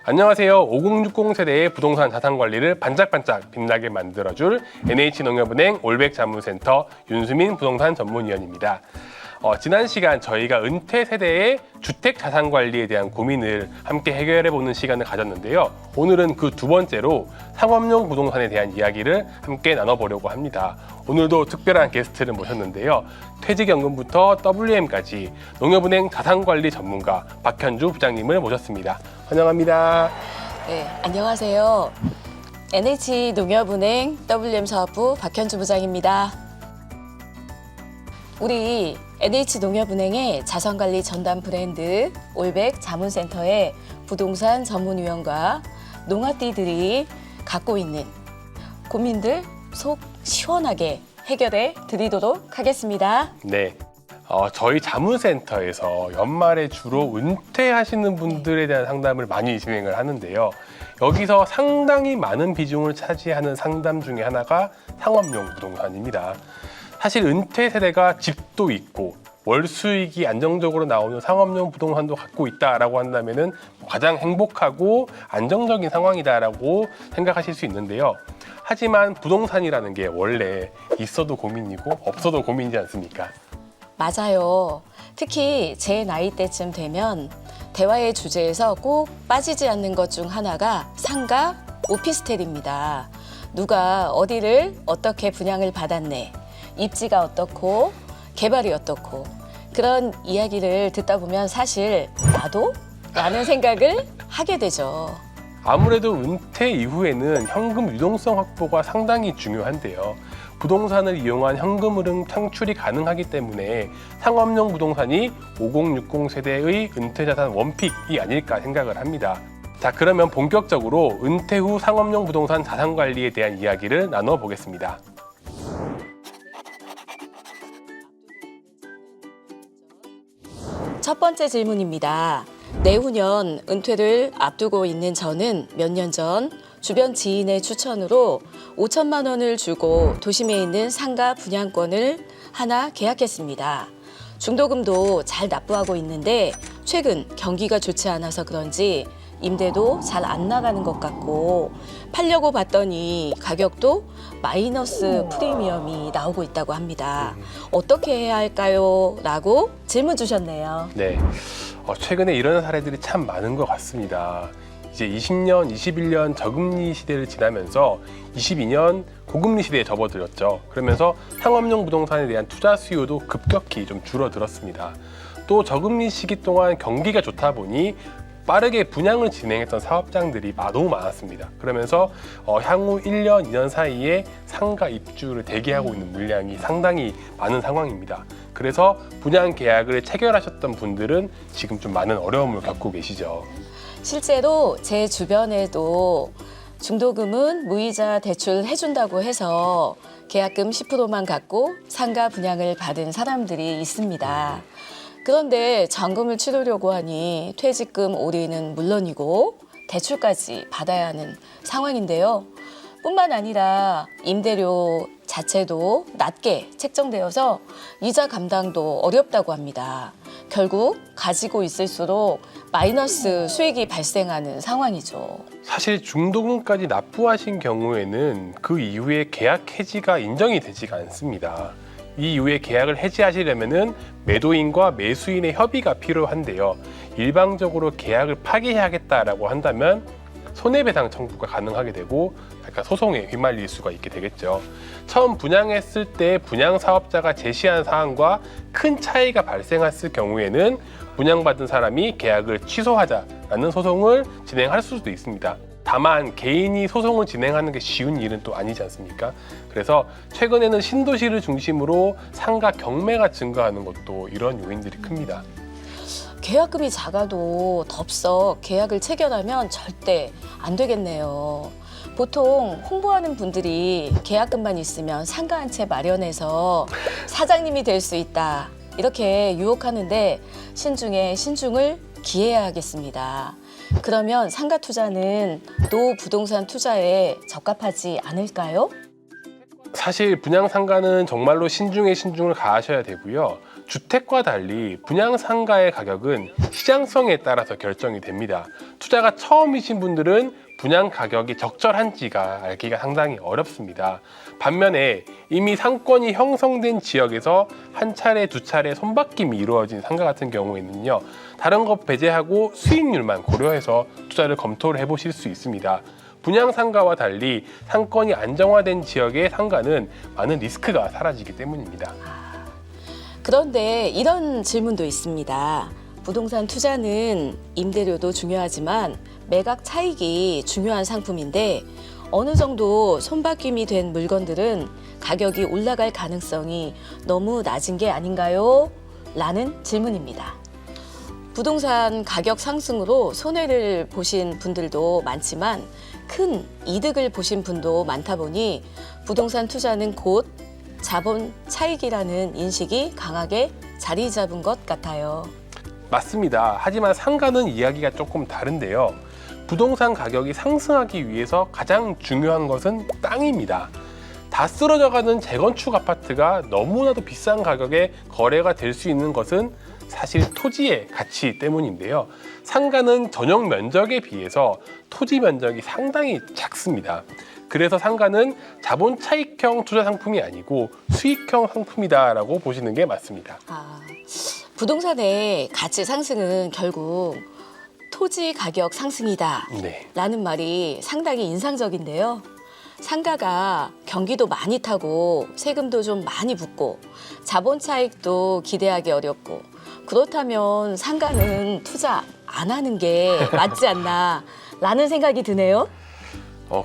안녕하세요. 5060 세대의 부동산 자산 관리를 반짝반짝 빛나게 만들어줄 NH농협은행 올백자문센터 윤수민 부동산 전문위원입니다. 지난 시간 저희가 은퇴 세대의 주택 자산 관리에 대한 고민을 함께 해결해보는 시간을 가졌는데요. 오늘은 그 두 번째로 상업용 부동산에 대한 이야기를 함께 나눠보려고 합니다. 오늘도 특별한 게스트를 모셨는데요. 퇴직연금부터 WM까지 농협은행 자산관리 전문가 박현주 부장님을 모셨습니다. 환영합니다. 네, 안녕하세요. NH농협은행 WM 사업부 박현주 부장입니다. 우리 NH농협은행의 자산관리 전담 브랜드 올백 자문센터의 부동산 전문위원과 농아띠들이 갖고 있는 고민들 속 시원하게 해결해 드리도록 하겠습니다. 네. 저희 자문센터에서 연말에 주로 은퇴하시는 분들에 대한 상담을 많이 진행을 하는데요. 여기서 상당히 많은 비중을 차지하는 상담 중에 하나가 상업용 부동산입니다. 사실 은퇴 세대가 집도 있고 월 수익이 안정적으로 나오는 상업용 부동산도 갖고 있다라고 한다면은 가장 행복하고 안정적인 상황이다라고 생각하실 수 있는데요. 하지만 부동산이라는 게 원래 있어도 고민이고 없어도 고민이지 않습니까? 맞아요. 특히 제 나이 때쯤 되면 대화의 주제에서 꼭 빠지지 않는 것 중 하나가 상가, 오피스텔입니다. 누가 어디를 어떻게 분양을 받았네, 입지가 어떻고 개발이 어떻고 그런 이야기를 듣다 보면 사실 나도? 라는 생각을 하게 되죠. 아무래도 은퇴 이후에는 현금 유동성 확보가 상당히 중요한데요. 부동산을 이용한 현금 흐름 창출이 가능하기 때문에 상업용 부동산이 5060 세대의 은퇴자산 원픽이 아닐까 생각을 합니다. 자, 그러면 본격적으로 은퇴 후 상업용 부동산 자산 관리에 대한 이야기를 나눠보겠습니다. 첫 번째 질문입니다. 내후년 은퇴를 앞두고 있는 저는 몇 년 전 주변 지인의 추천으로 5천만 원을 주고 도심에 있는 상가 분양권을 하나 계약했습니다. 중도금도 잘 납부하고 있는데 최근 경기가 좋지 않아서 그런지 임대도 잘 안 나가는 것 같고 팔려고 봤더니 가격도 마이너스 프리미엄이 나오고 있다고 합니다. 어떻게 해야 할까요? 라고 질문 주셨네요. 네, 최근에 이런 사례들이 참 많은 것 같습니다. 이제 20년, 21년 저금리 시대를 지나면서 22년 고금리 시대에 접어들었죠. 그러면서 상업용 부동산에 대한 투자 수요도 급격히 좀 줄어들었습니다. 또 저금리 시기 동안 경기가 좋다 보니 빠르게 분양을 진행했던 사업장들이 너무 많았습니다. 그러면서 향후 1년, 2년 사이에 상가 입주를 대기하고 있는 물량이 상당히 많은 상황입니다. 그래서 분양 계약을 체결하셨던 분들은 지금 좀 많은 어려움을 겪고 계시죠. 실제로 제 주변에도 중도금은 무이자 대출 해준다고 해서 계약금 10%만 갖고 상가 분양을 받은 사람들이 있습니다. 그런데 잔금을 치르려고 하니 퇴직금 올인은 물론이고 대출까지 받아야 하는 상황인데요. 뿐만 아니라 임대료 자체도 낮게 책정되어서 이자 감당도 어렵다고 합니다. 결국 가지고 있을수록 마이너스 수익이 발생하는 상황이죠. 사실 중도금까지 납부하신 경우에는 그 이후에 계약 해지가 인정이 되지가 않습니다. 이 이후에 계약을 해지하시려면은 매도인과 매수인의 협의가 필요한데요. 일방적으로 계약을 파기해야겠다라고 한다면 손해배상 청구가 가능하게 되고 약간 소송에 휘말릴 수가 있게 되겠죠. 처음 분양했을 때 분양 사업자가 제시한 사항과 큰 차이가 발생했을 경우에는 분양받은 사람이 계약을 취소하자라는 소송을 진행할 수도 있습니다. 다만 개인이 소송을 진행하는 게 쉬운 일은 또 아니지 않습니까? 그래서 최근에는 신도시를 중심으로 상가 경매가 증가하는 것도 이런 요인들이 큽니다. 계약금이 작아도 덥석 계약을 체결하면 절대 안 되겠네요. 보통 홍보하는 분들이 계약금만 있으면 상가 한 채 마련해서 사장님이 될 수 있다, 이렇게 유혹하는데 신중에 신중을 기해야겠습니다. 그러면 상가 투자는 노부동산 투자에 적합하지 않을까요? 사실 분양 상가는 정말로 신중에 신중을 가하셔야 되고요. 주택과 달리 분양 상가의 가격은 시장성에 따라서 결정이 됩니다. 투자가 처음이신 분들은 분양 가격이 적절한지가 알기가 상당히 어렵습니다. 반면에 이미 상권이 형성된 지역에서 한 차례, 두 차례 손바뀜이 이루어진 상가 같은 경우에는요, 다른 것 배제하고 수익률만 고려해서 투자를 검토를 해보실 수 있습니다. 분양 상가와 달리 상권이 안정화된 지역의 상가는 많은 리스크가 사라지기 때문입니다. 그런데 이런 질문도 있습니다. 부동산 투자는 임대료도 중요하지만 매각 차익이 중요한 상품인데 어느 정도 손바뀜이 된 물건들은 가격이 올라갈 가능성이 너무 낮은 게 아닌가요? 라는 질문입니다. 부동산 가격 상승으로 손해를 보신 분들도 많지만 큰 이득을 보신 분도 많다 보니 부동산 투자는 곧 자본 차익이라는 인식이 강하게 자리 잡은 것 같아요. 맞습니다. 하지만 상가는 이야기가 조금 다른데요. 부동산 가격이 상승하기 위해서 가장 중요한 것은 땅입니다. 다 쓰러져가는 재건축 아파트가 너무나도 비싼 가격에 거래가 될 수 있는 것은 사실 토지의 가치 때문인데요. 상가는 전용 면적에 비해서 토지 면적이 상당히 작습니다. 그래서 상가는 자본 차익형 투자 상품이 아니고 수익형 상품이다라고 보시는 게 맞습니다. 부동산의 가치 상승은 결국 토지 가격 상승이다 네. 라는 말이 상당히 인상적인데요. 상가가 경기도 많이 타고 세금도 좀 많이 붙고 자본 차익도 기대하기 어렵고 그렇다면 상가는 투자 안 하는 게 맞지 않나 라는 생각이 드네요.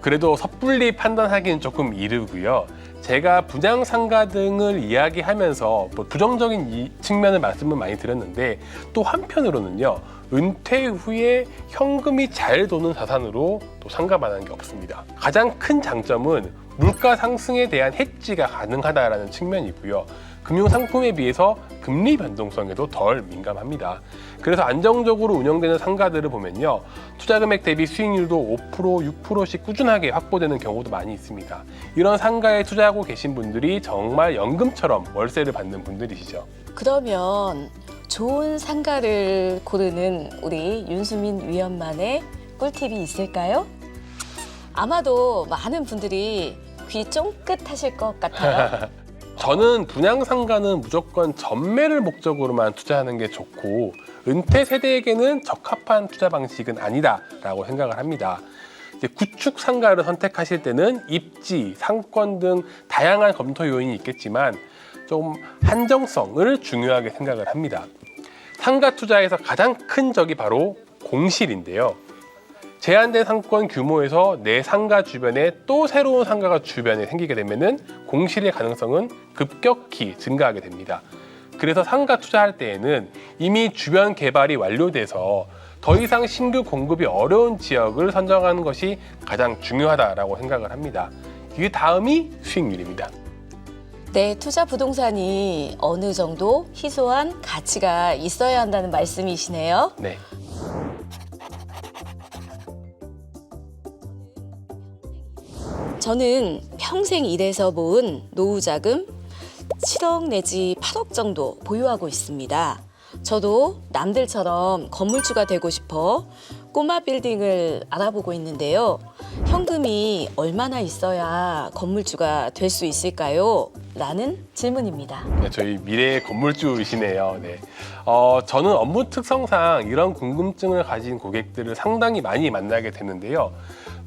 그래도 섣불리 판단하기는 조금 이르고요. 제가 분양 상가 등을 이야기하면서 부정적인 측면을 말씀을 많이 드렸는데 또 한편으로는요. 은퇴 후에 현금이 잘 도는 자산으로 또 상가만한 게 없습니다. 가장 큰 장점은 물가 상승에 대한 해지가 가능하다라는 측면이고요. 금융 상품에 비해서 금리 변동성에도 덜 민감합니다. 그래서 안정적으로 운영되는 상가들을 보면요. 투자 금액 대비 수익률도 5%, 6%씩 꾸준하게 확보되는 경우도 많이 있습니다. 이런 상가에 투자하고 계신 분들이 정말 연금처럼 월세를 받는 분들이시죠. 그러면 좋은 상가를 고르는 우리 윤수민 위원만의 꿀팁이 있을까요? 아마도 많은 분들이 귀 쫑긋하실 것 같아요. 저는 분양 상가는 무조건 전매를 목적으로만 투자하는 게 좋고 은퇴 세대에게는 적합한 투자 방식은 아니다라고 생각을 합니다. 이제 구축 상가를 선택하실 때는 입지, 상권 등 다양한 검토 요인이 있겠지만 좀 한정성을 중요하게 생각을 합니다. 상가 투자에서 가장 큰 적이 바로 공실인데요. 제한된 상권 규모에서 내 상가 주변에 또 새로운 상가가 주변에 생기게 되면은 공실의 가능성은 급격히 증가하게 됩니다. 그래서 상가 투자할 때에는 이미 주변 개발이 완료돼서 더 이상 신규 공급이 어려운 지역을 선정하는 것이 가장 중요하다라고 생각을 합니다. 이 다음이 수익률입니다. 네, 투자 부동산이 어느 정도 희소한 가치가 있어야 한다는 말씀이시네요. 네. 저는 평생 일해서 모은 노후 자금 7억 내지 8억 정도 보유하고 있습니다. 저도 남들처럼 건물주가 되고 싶어 꼬마 빌딩을 알아보고 있는데요. 현금이 얼마나 있어야 건물주가 될 수 있을까요? 라는 질문입니다. 네, 저희 미래의 건물주이시네요. 네. 저는 업무 특성상 이런 궁금증을 가진 고객들을 상당히 많이 만나게 되는데요.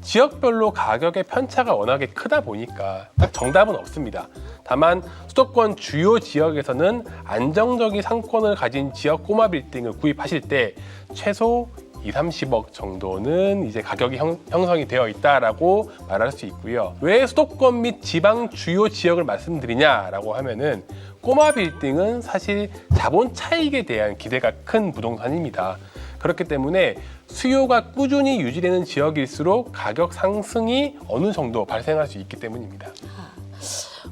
지역별로 가격의 편차가 워낙에 크다 보니까 딱 정답은 없습니다. 다만 수도권 주요 지역에서는 안정적인 상권을 가진 지역 꼬마 빌딩을 구입하실 때 최소 2, 30억 정도는 이제 가격이 형성이 되어 있다라고 말할 수 있고요. 왜 수도권 및 지방 주요 지역을 말씀드리냐라고 하면은 꼬마 빌딩은 사실 자본 차익에 대한 기대가 큰 부동산입니다. 그렇기 때문에 수요가 꾸준히 유지되는 지역일수록 가격 상승이 어느 정도 발생할 수 있기 때문입니다.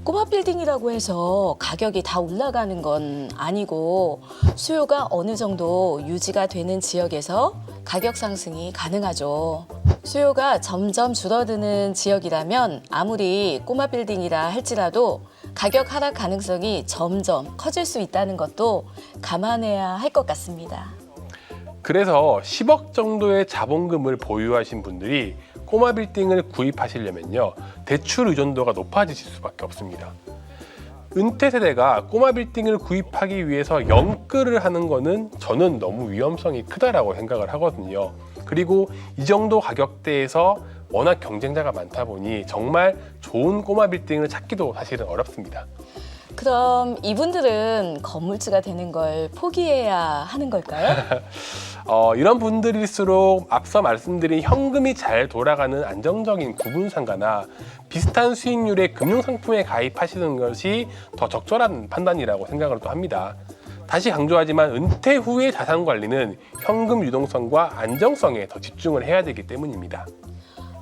꼬마 빌딩이라고 해서 가격이 다 올라가는 건 아니고 수요가 어느 정도 유지가 되는 지역에서 가격 상승이 가능하죠. 수요가 점점 줄어드는 지역이라면 아무리 꼬마 빌딩이라 할지라도 가격 하락 가능성이 점점 커질 수 있다는 것도 감안해야 할 것 같습니다. 그래서 10억 정도의 자본금을 보유하신 분들이 꼬마 빌딩을 구입하시려면요, 대출 의존도가 높아지실 수밖에 없습니다. 은퇴 세대가 꼬마 빌딩을 구입하기 위해서 영끌을 하는 거는 저는 너무 위험성이 크다라고 생각을 하거든요. 그리고 이 정도 가격대에서 워낙 경쟁자가 많다 보니 정말 좋은 꼬마 빌딩을 찾기도 사실은 어렵습니다. 그럼 이분들은 건물주가 되는 걸 포기해야 하는 걸까요? 이런 분들일수록 앞서 말씀드린 현금이 잘 돌아가는 안정적인 구분상가나 비슷한 수익률의 금융상품에 가입하시는 것이 더 적절한 판단이라고 생각을 또 합니다. 다시 강조하지만 은퇴 후의 자산 관리는 현금 유동성과 안정성에 더 집중을 해야 되기 때문입니다.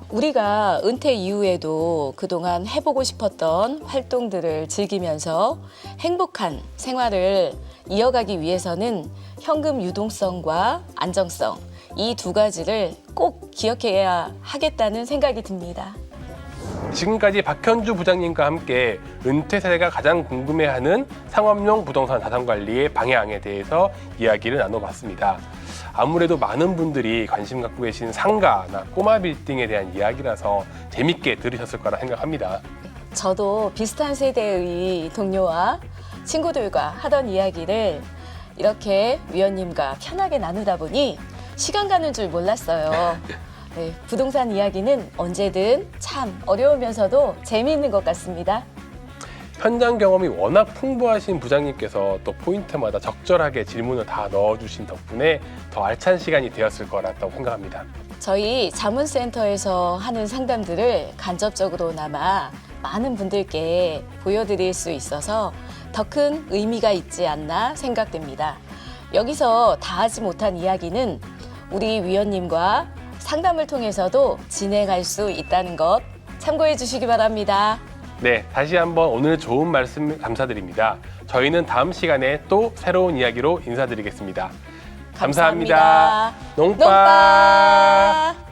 우리가 은퇴 이후에도 그동안 해보고 싶었던 활동들을 즐기면서 행복한 생활을 이어가기 위해서는 현금 유동성과 안정성, 이 두 가지를 꼭 기억해야 하겠다는 생각이 듭니다. 지금까지 박현주 부장님과 함께 은퇴 세대가 가장 궁금해하는 상업용 부동산 자산 관리의 방향에 대해서 이야기를 나눠봤습니다. 아무래도 많은 분들이 관심 갖고 계신 상가나 꼬마 빌딩에 대한 이야기라서 재밌게 들으셨을 거라 생각합니다. 저도 비슷한 세대의 동료와 친구들과 하던 이야기를 이렇게 위원님과 편하게 나누다 보니 시간 가는 줄 몰랐어요. 네, 부동산 이야기는 언제든 참 어려우면서도 재미있는 것 같습니다. 현장 경험이 워낙 풍부하신 부장님께서 또 포인트마다 적절하게 질문을 다 넣어주신 덕분에 더 알찬 시간이 되었을 거라고 생각합니다. 저희 자문센터에서 하는 상담들을 간접적으로나마 많은 분들께 보여드릴 수 있어서 더 큰 의미가 있지 않나 생각됩니다. 여기서 다 하지 못한 이야기는 우리 위원님과 상담을 통해서도 진행할 수 있다는 것 참고해 주시기 바랍니다. 네, 다시 한번 오늘 좋은 말씀 감사드립니다. 저희는 다음 시간에 또 새로운 이야기로 인사드리겠습니다. 감사합니다. 농빠.